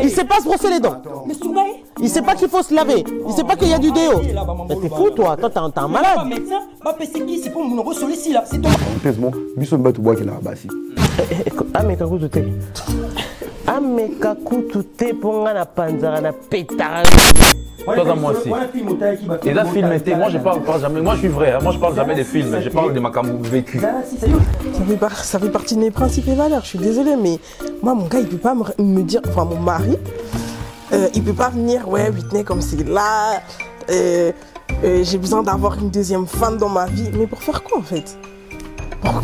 Il sait pas se brosser les dents. Il sait pas qu'il faut se laver. Il sait pas qu'il y a du déo. Mais t'es fou toi, toi t'es un malade. Pèse-moi, biso mbatu bois qui l'a abattu. Ah mais kakutu te. Ah mais kakutu te ponga na panzara na pétard. Toi à moi aussi. Et là, film était, moi je parle jamais, moi je suis vrai, moi je parle jamais des films, je parle de ma vécu. Ça fait partie de mes principes et valeurs, je suis désolée, mais moi mon gars il peut pas me dire, enfin mon mari, il peut pas venir, ouais Whitney comme c'est là, j'ai besoin d'avoir une deuxième femme dans ma vie, mais pour faire quoi en fait?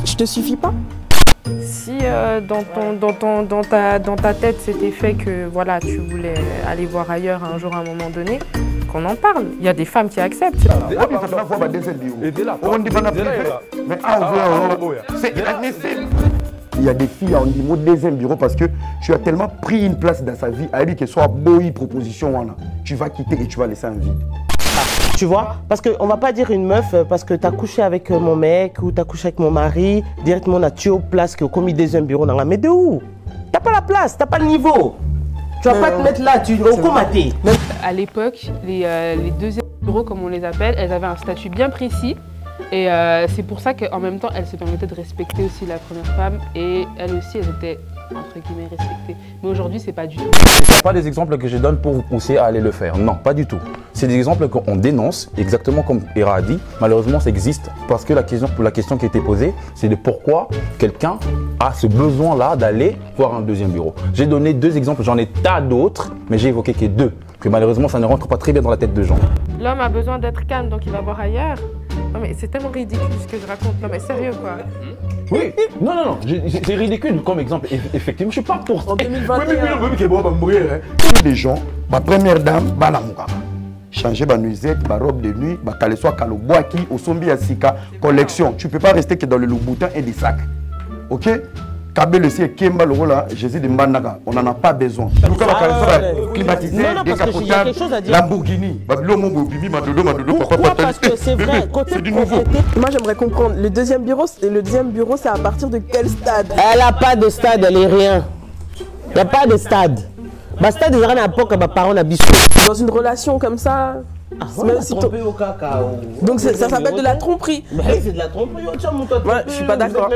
Je te suffis pas? Si dans ta tête c'était fait que voilà, tu voulais aller voir ailleurs un jour à un moment donné, qu'on en parle. Il y a des femmes qui acceptent. Il y a des filles, on dit mon deuxième bureau parce que tu as tellement pris une place dans sa vie, à lui qu'elle soit beau proposition, tu vas quitter et tu vas laisser un vide. Tu vois, parce qu'on va pas dire une meuf parce que t'as couché avec mon mec ou t'as couché avec mon mari, directement on a tué au place que commis deuxième bureau. Mais de où? T'as pas la place, t'as pas le niveau. Tu vas pas te mettre là, tu vas au comaté. À l'époque, les deuxièmes bureaux, comme on les appelle, elles avaient un statut bien précis. Et c'est pour ça qu'en même temps, elles se permettaient de respecter aussi la première femme. Et elles aussi, elles étaient entre guillemets respectées. Mais aujourd'hui, c'est pas du tout. Ce ne sont pas des exemples que je donne pour vous pousser à aller le faire. Non, pas du tout. C'est des exemples qu'on dénonce, exactement comme Hera a dit. Malheureusement, ça existe parce que la question qui a été posée, c'est de pourquoi quelqu'un a ce besoin-là d'aller voir un deuxième bureau. J'ai donné deux exemples, j'en ai tas d'autres, mais j'ai évoqué que deux. Que malheureusement, ça ne rentre pas très bien dans la tête de gens. L'homme a besoin d'être calme, donc il va voir ailleurs. Non mais c'est tellement ridicule ce que je raconte. Non mais sérieux quoi. Oui, non, c'est ridicule comme exemple. Effectivement, je suis pas pour ça. En 2021. Les gens, ma première dame, changer ma nuisette, ma robe de nuit, ma caleçon kalobwaki, au sombi asika, collection. Tu peux pas rester que dans le louboutin et des sacs. Ok? Kabel aussi et Kemba le rôle là, Jésus de Mbanaga, on n'en a pas besoin. Pourquoi la caleçon climatisée, décapotable, Lamborghini, pourquoi? Parce que c'est vrai, c'est du nouveau. Moi j'aimerais comprendre, le deuxième bureau c'est à partir de quel stade? Elle a pas de stade, elle est rien. Il n'y a pas de stade. Le stade des arènes à l'époque, mes parents ont bisou. Dans une relation comme ça, au cacao. Donc ça s'appelle de la tromperie. C'est de la tromperie, moi je suis pas d'accord.